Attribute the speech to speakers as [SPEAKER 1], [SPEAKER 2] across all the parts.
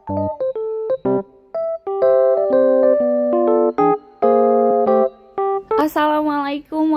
[SPEAKER 1] Assalamualaikum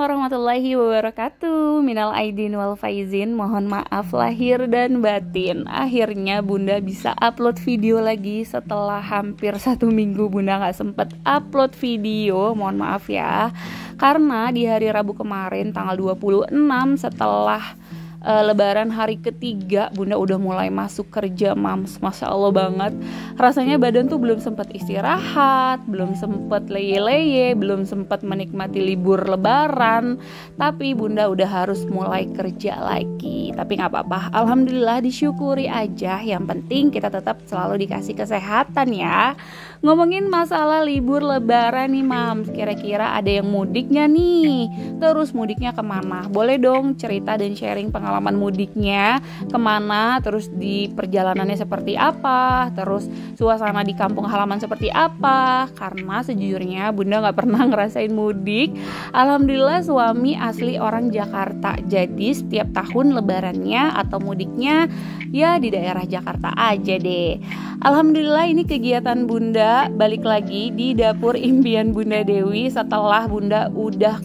[SPEAKER 1] warahmatullahi wabarakatuh. Minal aidin wal faizin, mohon maaf lahir dan batin. Akhirnya Bunda bisa upload video lagi setelah hampir 1 minggu Bunda gak sempet upload video. Mohon maaf ya, karena di hari Rabu kemarin tanggal 26 setelah Lebaran hari ketiga Bunda udah mulai masuk kerja, Mams. Masya Allah banget, rasanya badan tuh belum sempat istirahat, belum sempat leye-leye, belum sempat menikmati libur Lebaran, tapi Bunda udah harus mulai kerja lagi. Tapi gak apa-apa, alhamdulillah, disyukuri aja. Yang penting kita tetap selalu dikasih kesehatan ya. Ngomongin masalah libur Lebaran nih, Mams, kira-kira ada yang mudik gak nih? Terus mudiknya kemana? Boleh dong cerita dan sharing pengalaman mudiknya kemana, terus di perjalanannya seperti apa, terus suasana di kampung halaman seperti apa. Karena sejujurnya Bunda gak pernah ngerasain mudik. Alhamdulillah suami asli orang Jakarta, jadi setiap tahun lebarannya atau mudiknya ya di daerah Jakarta aja deh. Alhamdulillah ini kegiatan Bunda balik lagi di dapur impian Bunda Dewi setelah Bunda udah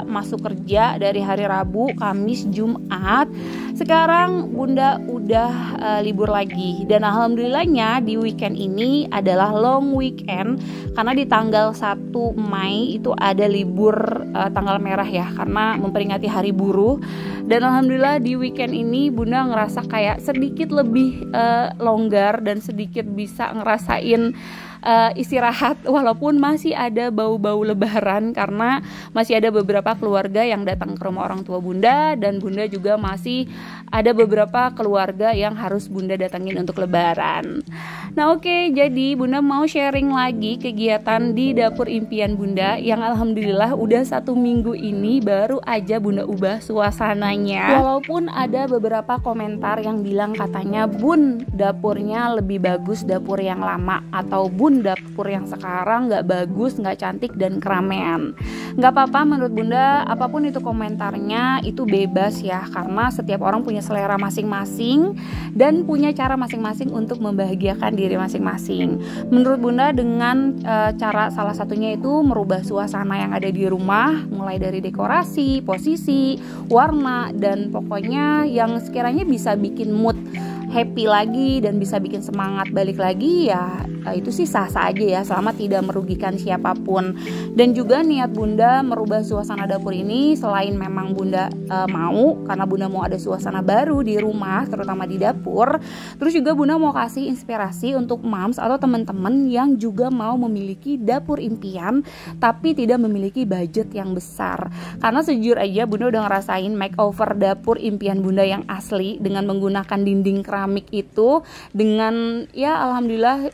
[SPEAKER 1] masuk kerja dari hari Rabu, Kamis, Jumat. Sekarang Bunda udah libur lagi, dan alhamdulillahnya di weekend ini adalah long weekend karena di tanggal 1 Mei itu ada libur tanggal merah ya, karena memperingati hari buruh. Dan alhamdulillah di weekend ini Bunda ngerasa kayak sedikit lebih longgar dan sedikit bisa ngerasain istirahat, walaupun masih ada bau-bau lebaran karena masih ada beberapa keluarga yang datang ke rumah orang tua Bunda, dan Bunda juga masih ada beberapa keluarga yang harus Bunda datangin untuk lebaran. Nah oke, jadi Bunda mau sharing lagi kegiatan di dapur impian Bunda yang alhamdulillah udah 1 minggu ini baru aja Bunda ubah suasananya. Walaupun ada beberapa komentar yang bilang katanya, Bun, dapurnya lebih bagus dapur yang lama, atau Bun, dapur yang sekarang gak bagus, gak cantik dan keramaian. Gak apa-apa menurut Bunda, apapun itu komentarnya itu bebas ya, karena setiap orang punya selera masing-masing dan punya cara masing-masing untuk membahagiakan diri masing-masing. Menurut Bunda dengan cara salah satunya itu merubah suasana yang ada di rumah, mulai dari dekorasi, posisi, warna, dan pokoknya yang sekiranya bisa bikin mood happy lagi dan bisa bikin semangat balik lagi ya, itu sih sah-sah aja ya, selama tidak merugikan siapapun. Dan juga niat Bunda merubah suasana dapur ini selain memang Bunda mau, karena Bunda mau ada suasana baru di rumah, terutama di dapur. Terus juga Bunda mau kasih inspirasi untuk moms atau teman-teman yang juga mau memiliki dapur impian tapi tidak memiliki budget yang besar. Karena sejujur aja Bunda udah ngerasain makeover dapur impian Bunda yang asli dengan menggunakan dinding keramik itu, dengan ya alhamdulillah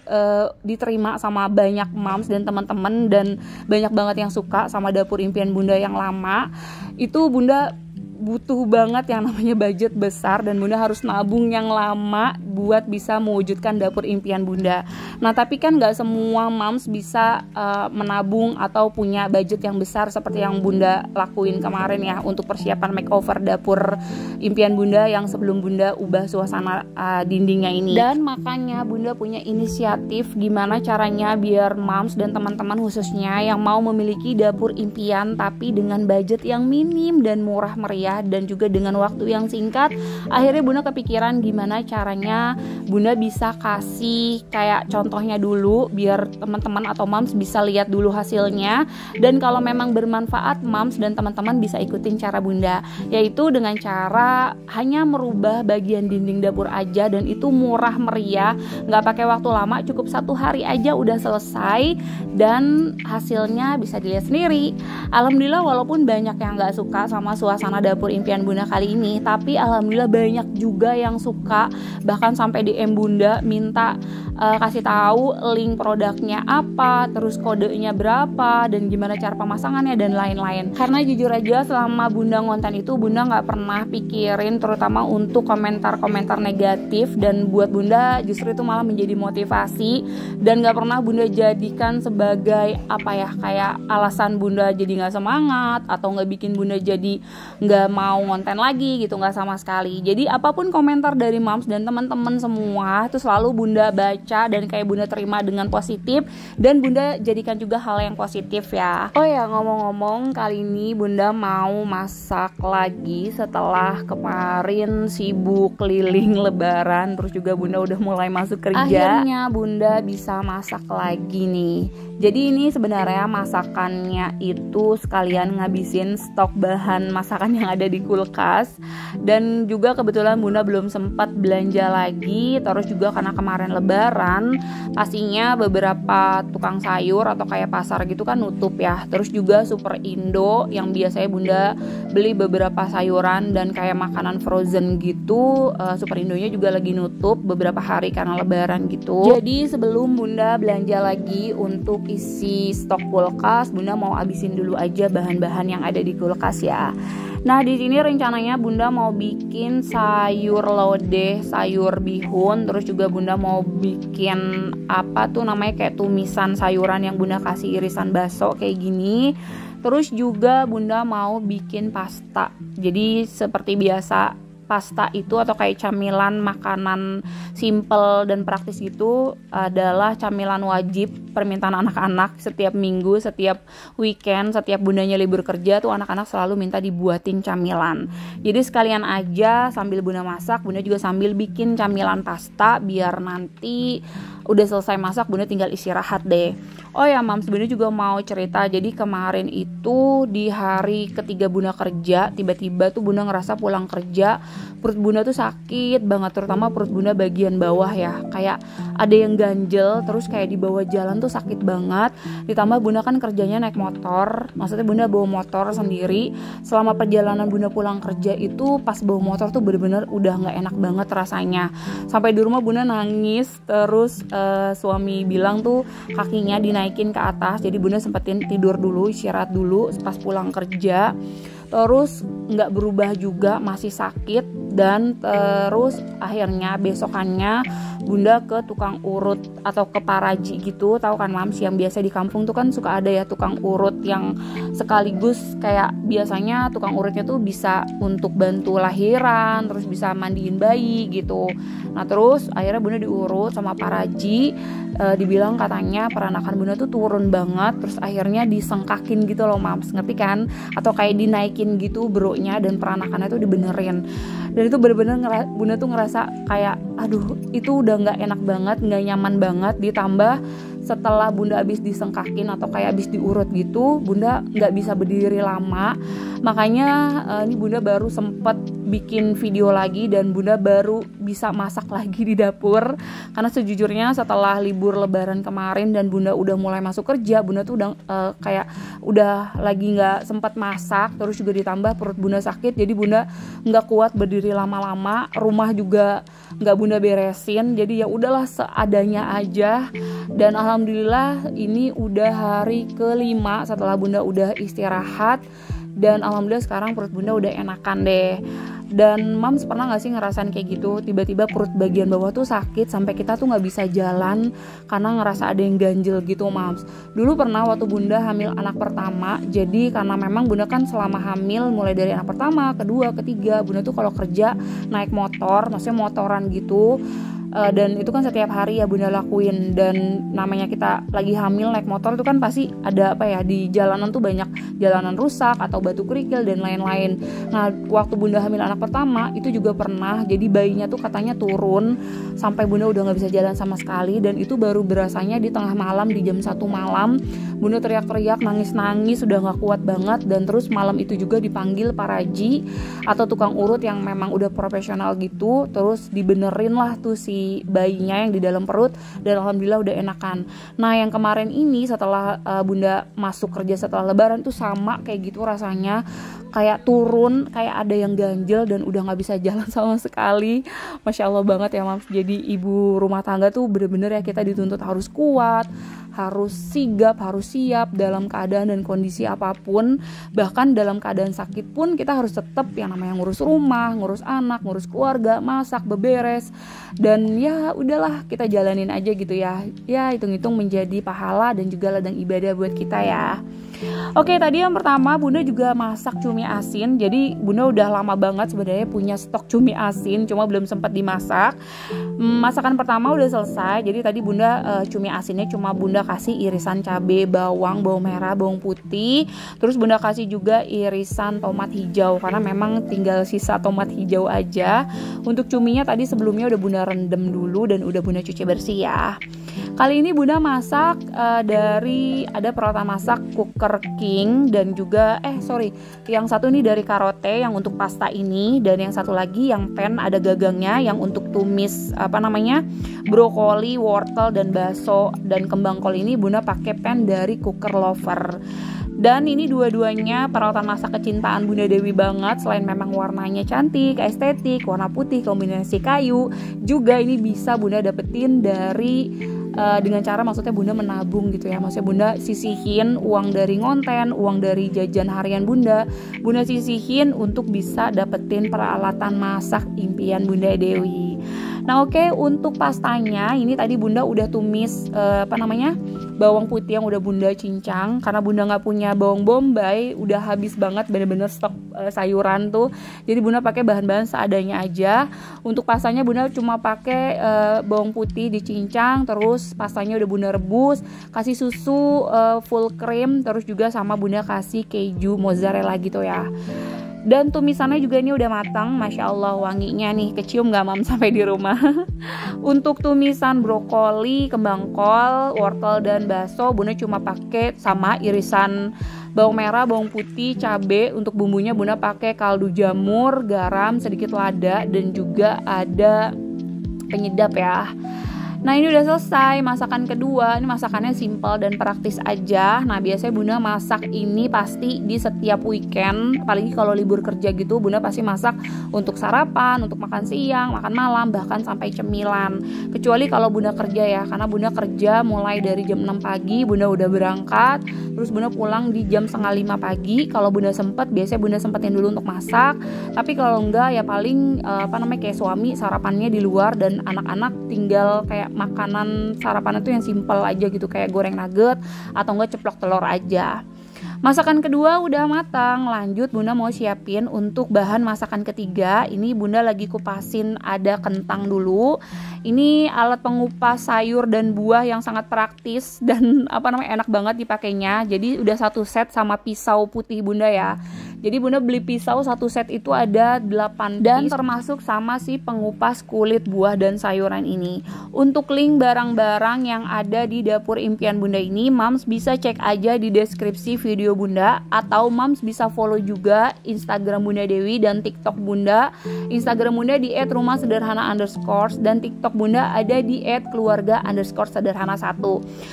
[SPEAKER 1] diterima sama banyak moms dan teman-teman, dan banyak banget yang suka sama dapur impian Bunda yang lama. Itu Bunda butuh banget yang namanya budget besar, dan Bunda harus nabung yang lama buat bisa mewujudkan dapur impian Bunda. Nah tapi kan gak semua moms bisa menabung atau punya budget yang besar seperti yang Bunda lakuin kemarin ya, untuk persiapan makeover dapur impian Bunda yang sebelum Bunda ubah suasana dindingnya ini. Dan makanya Bunda punya inisiatif gimana caranya biar moms dan teman-teman khususnya yang mau memiliki dapur impian tapi dengan budget yang minim dan murah meriah, dan juga dengan waktu yang singkat. Akhirnya Bunda kepikiran gimana caranya Bunda bisa kasih kayak contohnya dulu, biar teman-teman atau moms bisa lihat dulu hasilnya, dan kalau memang bermanfaat moms dan teman-teman bisa ikutin cara Bunda, yaitu dengan cara hanya merubah bagian dinding dapur aja, dan itu murah meriah, nggak pakai waktu lama, cukup 1 hari aja udah selesai, dan hasilnya bisa dilihat sendiri. Alhamdulillah walaupun banyak yang nggak suka sama suasana dapur impian Bunda kali ini, tapi alhamdulillah banyak juga yang suka, bahkan sampai DM Bunda minta kasih tahu link produknya apa, terus kodenya berapa, dan gimana cara pemasangannya dan lain-lain. Karena jujur aja selama Bunda ngonten itu Bunda nggak pernah pikirin terutama untuk komentar-komentar negatif, dan buat Bunda justru itu malah menjadi motivasi, dan nggak pernah Bunda jadikan sebagai apa ya, kayak alasan Bunda jadi nggak semangat atau nggak bikin Bunda jadi nggak mau ngonten lagi gitu, nggak sama sekali. Jadi apapun komentar dari moms dan teman-teman semua itu selalu Bunda baca baca dan kayak bunda terima dengan positif, dan bunda jadikan juga hal yang positif ya. Oh ya, ngomong-ngomong, kali ini bunda mau masak lagi setelah kemarin sibuk keliling lebaran, terus juga bunda udah mulai masuk kerja. Akhirnya bunda bisa masak lagi nih. Jadi ini sebenarnya masakannya itu sekalian ngabisin stok bahan masakan yang ada di kulkas. Dan juga kebetulan bunda belum sempat belanja lagi. Terus juga karena kemarin lebaran, pastinya beberapa tukang sayur atau kayak pasar gitu kan nutup ya. Terus juga Super Indo yang biasanya bunda beli beberapa sayuran dan kayak makanan frozen gitu, Super Indonya juga lagi nutup beberapa hari karena lebaran gitu. Jadi sebelum bunda belanja lagi untuk isi stok kulkas, bunda mau abisin dulu aja bahan-bahan yang ada di kulkas ya. Nah, di sini rencananya bunda mau bikin sayur lodeh, sayur bihun, terus juga bunda mau bikin apa tuh namanya kayak tumisan sayuran yang bunda kasih irisan bakso kayak gini. Terus juga bunda mau bikin pasta. Jadi seperti biasa pasta itu atau kayak camilan makanan simple dan praktis gitu adalah camilan wajib permintaan anak-anak setiap minggu, setiap weekend, setiap bundanya libur kerja tuh anak-anak selalu minta dibuatin camilan. Jadi sekalian aja sambil bunda masak, bunda juga sambil bikin camilan pasta biar nanti udah selesai masak bunda tinggal istirahat deh. Oh ya mams, bunda juga mau cerita. Jadi kemarin itu di hari ketiga bunda kerja, tiba-tiba tuh bunda ngerasa pulang kerja perut bunda tuh sakit banget, terutama perut bunda bagian bawah ya, kayak ada yang ganjel, terus kayak di bawah jalan tuh sakit banget. Ditambah bunda kan kerjanya naik motor, maksudnya bunda bawa motor sendiri. Selama perjalanan bunda pulang kerja itu pas bawa motor tuh bener-bener udah nggak enak banget rasanya. Sampai di rumah bunda nangis, terus suami bilang tuh kakinya dinaikin ke atas, jadi bunda sempetin tidur dulu, istirahat dulu pas pulang kerja. Terus nggak berubah juga, masih sakit. Dan terus akhirnya besokannya bunda ke tukang urut atau ke paraji gitu, tahu kan mams, yang biasa di kampung tuh kan suka ada ya tukang urut yang sekaligus kayak biasanya tukang urutnya tuh bisa untuk bantu lahiran, terus bisa mandiin bayi gitu. Nah terus akhirnya bunda diurut sama paraji, dibilang katanya peranakan bunda tuh turun banget, terus akhirnya disengkakin gitu loh mams, ngerti kan? Atau kayak dinaikin gitu beruknya dan peranakannya tuh dibenerin. Dan itu bener-bener bunda tuh ngerasa kayak aduh itu udah gak enak banget, gak nyaman banget. Ditambah setelah bunda habis disengkakin atau kayak habis diurut gitu, bunda gak bisa berdiri lama. Makanya ini bunda baru sempet bikin video lagi dan bunda baru bisa masak lagi di dapur. Karena sejujurnya setelah libur lebaran kemarin dan bunda udah mulai masuk kerja, bunda tuh udah kayak udah lagi gak sempat masak. Terus juga ditambah perut bunda sakit, jadi bunda gak kuat berdiri lama-lama. Rumah juga gak bunda beresin, jadi ya udahlah seadanya aja. Dan alhamdulillah ini udah hari ke-5 setelah bunda udah istirahat, dan alhamdulillah sekarang perut bunda udah enakan deh. Dan mams pernah gak sih ngerasain kayak gitu, tiba-tiba perut bagian bawah tuh sakit sampai kita tuh gak bisa jalan karena ngerasa ada yang ganjel gitu mams. Dulu pernah waktu bunda hamil anak pertama. Jadi karena memang bunda kan selama hamil mulai dari anak pertama, kedua, ketiga, bunda tuh kalau kerja naik motor, maksudnya motoran gitu. Dan itu kan setiap hari ya bunda lakuin. Dan namanya kita lagi hamil naik motor itu kan pasti ada apa ya, di jalanan tuh banyak jalanan rusak atau batu kerikil dan lain-lain. Nah waktu bunda hamil anak pertama itu juga pernah, jadi bayinya tuh katanya turun sampai bunda udah gak bisa jalan sama sekali. Dan itu baru berasanya di tengah malam, di jam 1 malam bunda teriak-teriak, nangis-nangis, udah gak kuat banget. Dan terus malam itu juga dipanggil paraji atau tukang urut yang memang udah profesional gitu, terus dibenerin lah tuh si bayinya yang di dalam perut, dan alhamdulillah udah enakan. Nah yang kemarin ini setelah bunda masuk kerja setelah lebaran tuh sama kayak gitu rasanya, kayak turun, kayak ada yang ganjel dan udah gak bisa jalan sama sekali. Masya Allah banget ya mams. Jadi ibu rumah tangga tuh bener-bener ya kita dituntut harus kuat, harus sigap, harus siap dalam keadaan dan kondisi apapun. Bahkan dalam keadaan sakit pun kita harus tetap yang namanya ngurus rumah, ngurus anak, ngurus keluarga, masak, beberes. Dan ya udahlah, kita jalanin aja gitu ya. Ya hitung-hitung menjadi pahala dan juga ladang ibadah buat kita ya. Oke, tadi yang pertama Bunda juga masak cumi asin. Jadi Bunda udah lama banget sebenarnya punya stok cumi asin, cuma belum sempat dimasak. Masakan pertama udah selesai. Jadi tadi Bunda cumi asinnya cuma Bunda kasih irisan cabai, bawang merah, bawang putih. Terus Bunda kasih juga irisan tomat hijau karena memang tinggal sisa tomat hijau aja. Untuk cuminya tadi sebelumnya udah Bunda rendam dulu dan udah Bunda cuci bersih ya. Kali ini Bunda masak dari ada peralatan masak cooker king dan juga yang satu ini dari Karote yang untuk pasta ini, dan yang satu lagi yang pan ada gagangnya yang untuk tumis brokoli, wortel dan bakso, dan kembang kol ini Bunda pakai pan dari Cooker Lover. Dan ini dua-duanya peralatan masak kecintaan Bunda Dewi banget. Selain memang warnanya cantik, estetik, warna putih, kombinasi kayu, juga ini bisa Bunda dapetin dari dengan cara maksudnya Bunda menabung gitu ya. Maksudnya Bunda sisihin uang dari ngonten, uang dari jajan harian Bunda sisihin untuk bisa dapetin peralatan masak impian Bunda Dewi. Nah oke, untuk pastanya ini tadi Bunda udah tumis bawang putih yang udah Bunda cincang. Karena Bunda nggak punya bawang bombay, udah habis banget bener-bener stok sayuran tuh. Jadi Bunda pakai bahan-bahan seadanya aja. Untuk pastanya Bunda cuma pakai bawang putih dicincang, terus pastanya udah Bunda rebus, kasih susu full cream, terus juga sama Bunda kasih keju mozzarella gitu ya. Dan tumisannya juga ini udah matang, Masya Allah wanginya nih, kecium gak mam sampai di rumah. Untuk tumisan brokoli, kembang kol, wortel dan bakso Bunda cuma pakai sama irisan bawang merah, bawang putih, cabai. Untuk bumbunya Bunda pakai kaldu jamur, garam, sedikit lada, dan juga ada penyedap ya. Nah ini udah selesai masakan kedua. Ini masakannya simple dan praktis aja. Nah biasanya Bunda masak ini pasti di setiap weekend. Apalagi kalau libur kerja gitu, Bunda pasti masak untuk sarapan, untuk makan siang, makan malam, bahkan sampai cemilan. Kecuali kalau Bunda kerja ya, karena Bunda kerja mulai dari jam 6 pagi Bunda udah berangkat, terus Bunda pulang di jam 4:30 pagi. Kalau Bunda sempet, biasanya Bunda sempetin dulu untuk masak. Tapi kalau enggak ya paling kayak suami sarapannya di luar, dan anak-anak tinggal kayak makanan sarapan itu yang simpel aja gitu, kayak goreng nugget atau enggak ceplok telur aja. Masakan kedua udah matang, lanjut Bunda mau siapin untuk bahan masakan ketiga. Ini Bunda lagi kupasin ada kentang dulu. Ini alat pengupas sayur dan buah yang sangat praktis dan enak banget dipakainya. Jadi udah satu set sama pisau putih Bunda ya. Jadi Bunda beli pisau satu set itu ada 8 dan termasuk sama si pengupas kulit buah dan sayuran ini. Untuk link barang-barang yang ada di dapur impian Bunda ini, Mams bisa cek aja di deskripsi video Bunda, atau Mams bisa follow juga Instagram Bunda Dewi dan TikTok Bunda. Instagram Bunda di @rumahsederhana_ dan TikTok Bunda ada di @keluarga_sederhana1.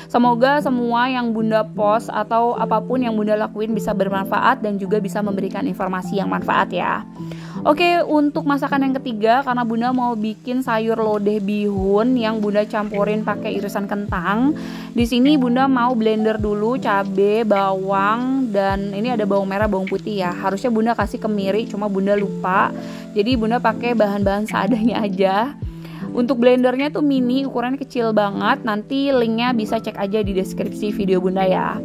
[SPEAKER 1] Semoga semua yang Bunda post atau apapun yang Bunda lakuin bisa bermanfaat dan juga bisa memberikan informasi yang manfaat ya. Oke, untuk masakan yang ketiga, karena Bunda mau bikin sayur lodeh bihun yang Bunda campurin pakai irisan kentang. Di sini Bunda mau blender dulu cabai, bawang, dan ini ada bawang merah, bawang putih ya. Harusnya Bunda kasih kemiri, cuma Bunda lupa. Jadi Bunda pakai bahan-bahan seadanya aja. Untuk blendernya tuh mini, ukurannya kecil banget. Nanti linknya bisa cek aja di deskripsi video Bunda ya.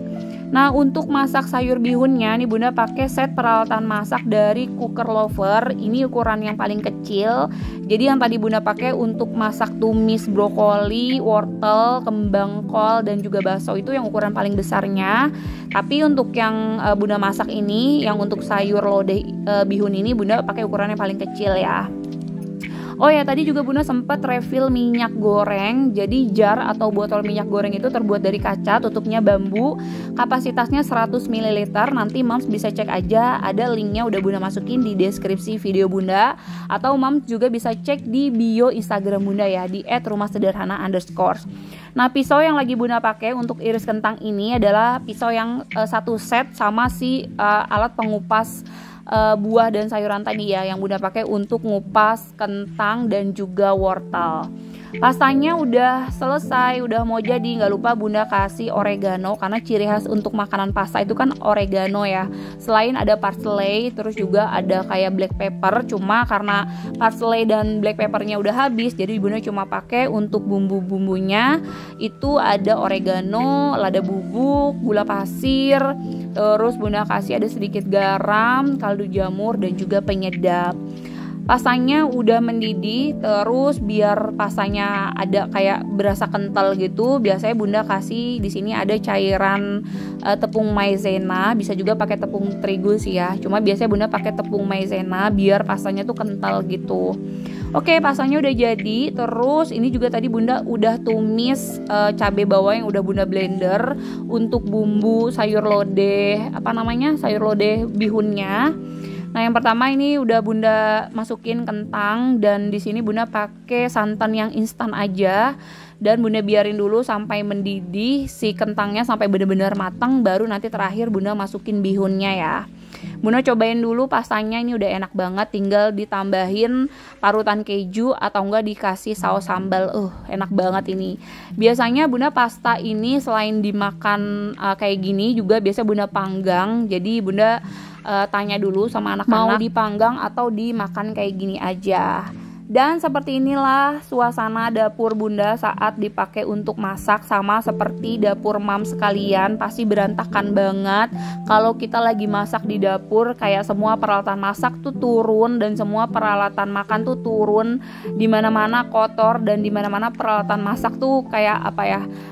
[SPEAKER 1] Nah untuk masak sayur bihunnya nih Bunda pakai set peralatan masak dari Cooker Lover. Ini ukuran yang paling kecil. Jadi yang tadi Bunda pakai untuk masak tumis brokoli, wortel, kembang kol, dan juga bakso itu yang ukuran paling besarnya. Tapi untuk yang Bunda masak ini, yang untuk sayur lodeh bihun ini Bunda pakai ukurannya paling kecil ya. Oh ya, tadi juga Bunda sempat refill minyak goreng. Jadi jar atau botol minyak goreng itu terbuat dari kaca, tutupnya bambu, kapasitasnya 100 ml. Nanti Mams bisa cek aja, ada linknya udah Bunda masukin di deskripsi video Bunda. Atau Mams juga bisa cek di bio Instagram Bunda ya, di @rumahsederhana_. Nah pisau yang lagi Bunda pakai untuk iris kentang ini adalah pisau yang satu set sama si alat pengupas buah dan sayuran tadi ya, yang Bunda pakai untuk ngupas kentang dan juga wortel. Pastanya udah selesai, udah mau jadi. Nggak lupa bunda kasih oregano, karena ciri khas untuk makanan pasta itu kan oregano ya. Selain ada parsley, terus juga ada kayak black pepper. Cuma karena parsley dan black peppernya udah habis, jadi bunda cuma pakai untuk bumbu-bumbunya. Itu ada oregano, lada bubuk, gula pasir, terus bunda kasih ada sedikit garam, kaldu jamur, dan juga penyedap. Pastanya udah mendidih, terus biar pastanya ada kayak berasa kental gitu, biasanya bunda kasih di sini ada cairan tepung maizena, bisa juga pakai tepung terigu sih ya. Cuma biasanya bunda pakai tepung maizena biar pastanya tuh kental gitu. Oke, pastanya udah jadi. Terus ini juga tadi bunda udah tumis cabai bawang yang udah bunda blender untuk bumbu sayur lodeh, sayur lodeh bihunnya. Nah, yang pertama ini udah bunda masukin kentang, dan di sini bunda pakai santan yang instan aja, dan bunda biarin dulu sampai mendidih si kentangnya sampai benar-benar matang, baru nanti terakhir bunda masukin bihunnya ya. Bunda cobain dulu pastanya, ini udah enak banget, tinggal ditambahin parutan keju atau enggak dikasih saus sambal. Enak banget ini. Biasanya bunda pasta ini selain dimakan kayak gini juga biasa bunda panggang. Jadi bunda tanya dulu sama anak-anak mau dipanggang atau dimakan kayak gini aja. Dan seperti inilah suasana dapur bunda saat dipakai untuk masak. Sama seperti dapur mam sekalian, pasti berantakan banget. Kalau kita lagi masak di dapur, kayak semua peralatan masak tuh turun, dan semua peralatan makan tuh turun. Dimana-mana kotor, dan dimana-mana peralatan masak tuh kayak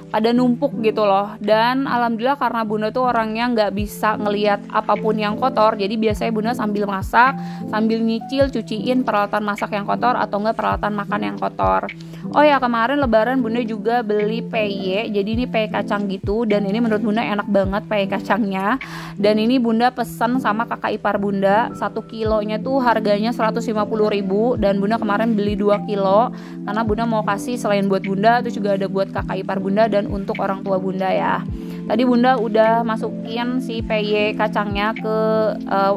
[SPEAKER 1] pada numpuk gitu loh. Dan alhamdulillah karena bunda tuh orangnya nggak bisa ngelihat apapun yang kotor, jadi biasanya bunda sambil masak, sambil nyicil cuciin peralatan masak yang kotor atau enggak peralatan makan yang kotor. Oh ya, kemarin lebaran bunda juga beli peye, jadi ini peye kacang gitu, dan ini menurut bunda enak banget peye kacangnya. Dan ini bunda pesan sama kakak ipar bunda, 1 kilonya tuh harganya 150.000, dan bunda kemarin beli 2 kilo karena bunda mau kasih selain buat bunda, terus juga ada buat kakak ipar bunda dan untuk orang tua bunda ya. Tadi bunda udah masukin si peye kacangnya ke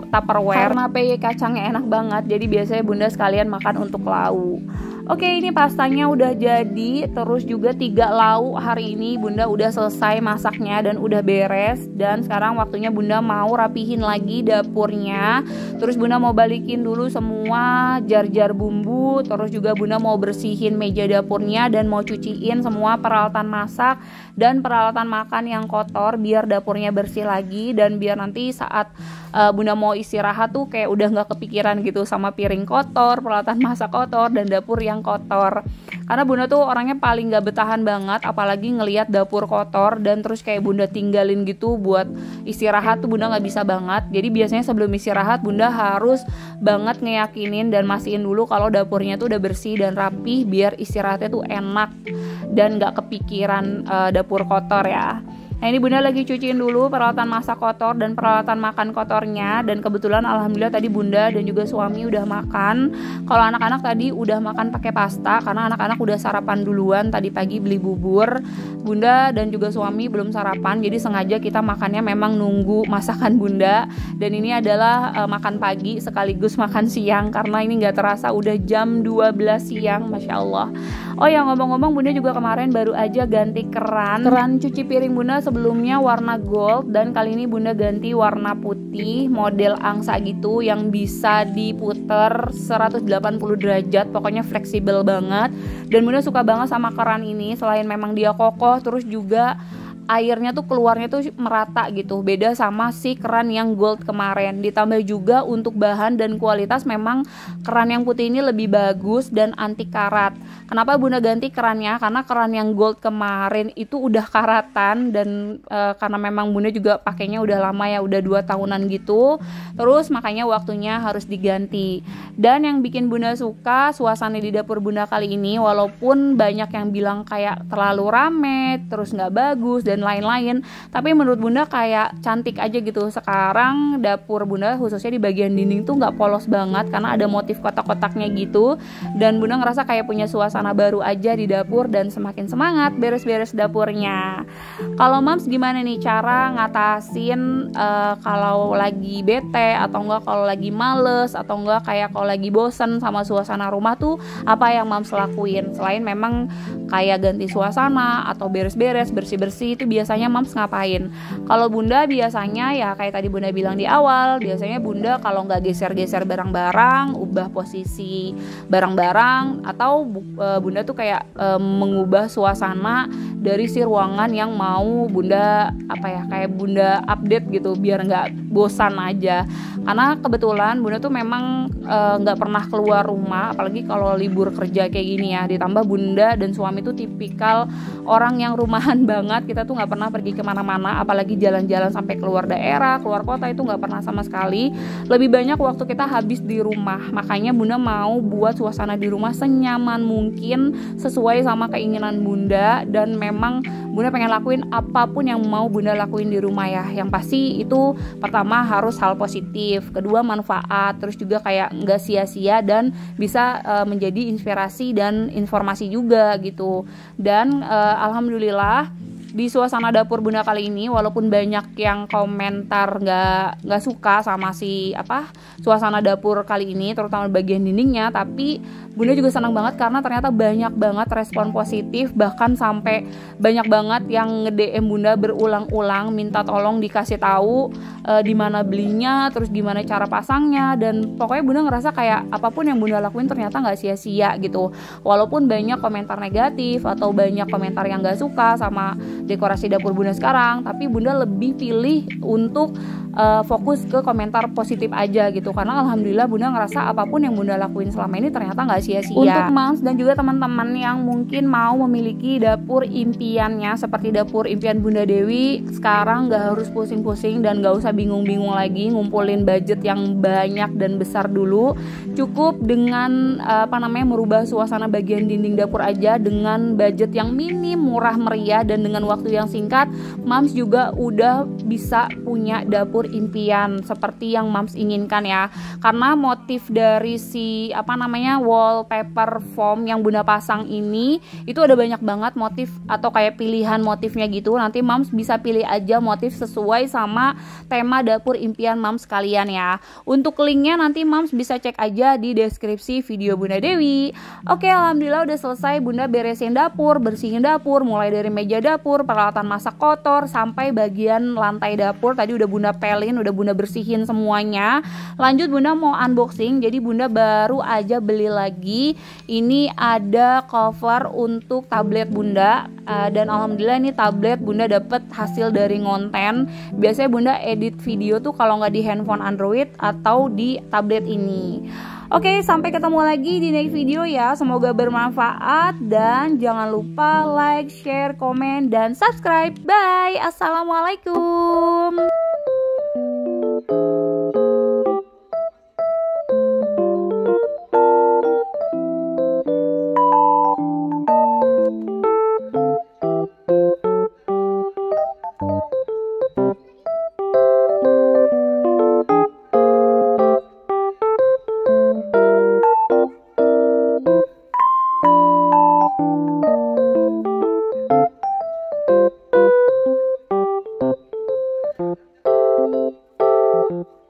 [SPEAKER 1] Tupperware, karena peye kacangnya enak banget, jadi biasanya bunda sekalian makan untuk lauk. Oke, ini pastanya udah jadi. Terus juga 3 lauk hari ini bunda udah selesai masaknya dan udah beres. Dan sekarang waktunya bunda mau rapihin lagi dapurnya. Terus bunda mau balikin dulu semua jar-jar bumbu. Terus juga bunda mau bersihin meja dapurnya dan mau cuciin semua peralatan masak dan peralatan makan yang kotor biar dapurnya bersih lagi, dan biar nanti saat bunda mau istirahat tuh kayak udah nggak kepikiran gitu sama piring kotor, peralatan masak kotor, dan dapur yang kotor. Karena bunda tuh orangnya paling nggak betahan banget, apalagi ngelihat dapur kotor dan terus kayak bunda tinggalin gitu buat istirahat tuh bunda nggak bisa banget. Jadi biasanya sebelum istirahat bunda harus banget ngeyakinin dan mastiin dulu kalau dapurnya tuh udah bersih dan rapih biar istirahatnya tuh enak dan nggak kepikiran dapur kotor ya. Nah, ini bunda lagi cuciin dulu peralatan masak kotor dan peralatan makan kotornya. Dan kebetulan alhamdulillah tadi bunda dan juga suami udah makan. Kalau anak-anak tadi udah makan pakai pasta, karena anak-anak udah sarapan duluan. Tadi pagi beli bubur. Bunda dan juga suami belum sarapan, jadi sengaja kita makannya memang nunggu masakan bunda. Dan ini adalah makan pagi sekaligus makan siang, karena ini gak terasa udah jam 12 siang, Masya Allah. Oh ya, ngomong-ngomong bunda juga kemarin baru aja ganti keran cuci piring bunda. Sebelumnya warna gold, dan kali ini bunda ganti warna putih model angsa gitu yang bisa diputer 180 derajat, pokoknya fleksibel banget. Dan bunda suka banget sama keran ini, selain memang dia kokoh, terus juga airnya tuh keluarnya tuh merata gitu, beda sama si keran yang gold kemarin. Ditambah juga untuk bahan dan kualitas memang keran yang putih ini lebih bagus dan anti karat. Kenapa bunda ganti kerannya? Karena keran yang gold kemarin itu udah karatan, dan karena memang bunda juga pakainya udah lama ya, udah 2 tahunan gitu, terus makanya waktunya harus diganti. Dan yang bikin bunda suka suasana di dapur bunda kali ini, walaupun banyak yang bilang kayak terlalu rame, terus gak bagus dan dan lain-lain. Tapi menurut Bunda kayak cantik aja gitu. Sekarang dapur Bunda khususnya di bagian dinding tuh nggak polos banget karena ada motif kotak-kotaknya gitu. Dan Bunda ngerasa kayak punya suasana baru aja di dapur dan semakin semangat beres-beres dapurnya. Kalau Mams gimana nih cara ngatasin kalau lagi bete atau enggak kalau lagi males atau enggak kayak kalau lagi bosen sama suasana rumah tuh apa yang Mams lakuin? Selain memang kayak ganti suasana atau beres-beres, bersih-bersih, itu biasanya Mams ngapain? Kalau Bunda biasanya ya kayak tadi Bunda bilang di awal, biasanya Bunda kalau nggak geser-geser barang-barang, ubah posisi barang-barang, atau Bunda tuh kayak mengubah suasana dari si ruangan yang mau Bunda kayak Bunda update gitu biar nggak bosan aja. Karena kebetulan Bunda tuh memang nggak pernah keluar rumah, apalagi kalau libur kerja kayak gini ya. Ditambah Bunda dan suami tuh tipikal orang yang rumahan banget. Kita tuh nggak pernah pergi kemana-mana, apalagi jalan-jalan sampai keluar daerah, keluar kota itu nggak pernah sama sekali. Lebih banyak waktu kita habis di rumah. Makanya Bunda mau buat suasana di rumah senyaman mungkin sesuai sama keinginan Bunda, dan memang Bunda pengen lakuin apapun yang mau Bunda lakuin di rumah ya. Yang pasti itu pertama harus hal positif, kedua manfaat, terus juga kayak nggak sia-sia dan bisa menjadi inspirasi dan informasi juga gitu. Dan alhamdulillah di suasana dapur Bunda kali ini, walaupun banyak yang komentar nggak suka sama suasana dapur kali ini, terutama bagian dindingnya, tapi Bunda juga senang banget karena ternyata banyak banget respon positif, bahkan sampai banyak banget yang nge-DM Bunda berulang-ulang minta tolong dikasih tahu di mana belinya, terus gimana cara pasangnya, dan pokoknya Bunda ngerasa kayak apapun yang Bunda lakuin ternyata nggak sia-sia gitu. Walaupun banyak komentar negatif atau banyak komentar yang nggak suka sama dekorasi dapur Bunda sekarang, tapi Bunda lebih pilih untuk fokus ke komentar positif aja gitu, karena alhamdulillah Bunda ngerasa apapun yang Bunda lakuin selama ini ternyata nggak sia-sia. Untuk Moms dan juga teman-teman yang mungkin mau memiliki dapur impiannya seperti dapur impian Bunda Dewi, sekarang nggak harus pusing-pusing dan nggak usah bingung-bingung lagi ngumpulin budget yang banyak dan besar dulu. Cukup dengan merubah suasana bagian dinding dapur aja dengan budget yang minim, murah meriah, dan dengan waktu yang singkat, Moms juga udah bisa punya dapur impian seperti yang Moms inginkan ya. Karena motif dari si wallpaper foam yang Bunda pasang ini itu ada banyak banget motif atau kayak pilihan motifnya gitu. Nanti Moms bisa pilih aja motif sesuai sama tema dapur impian Moms kalian ya. Untuk linknya nanti Moms bisa cek aja di deskripsi video Bunda Dewi. Oke, alhamdulillah udah selesai Bunda beresin dapur, bersihin dapur, mulai dari meja dapur, peralatan masak kotor, sampai bagian lantai dapur tadi udah Bunda pelin, udah Bunda bersihin semuanya. Lanjut Bunda mau unboxing, jadi Bunda baru aja beli lagi. Ini ada cover untuk tablet Bunda, dan alhamdulillah ini tablet Bunda dapet hasil dari ngonten. Biasanya Bunda edit video tuh kalau nggak di handphone Android atau di tablet ini. Oke, sampai ketemu lagi di next video ya. Semoga bermanfaat dan jangan lupa like, share, komen, dan subscribe. Bye. Assalamualaikum. Thank you.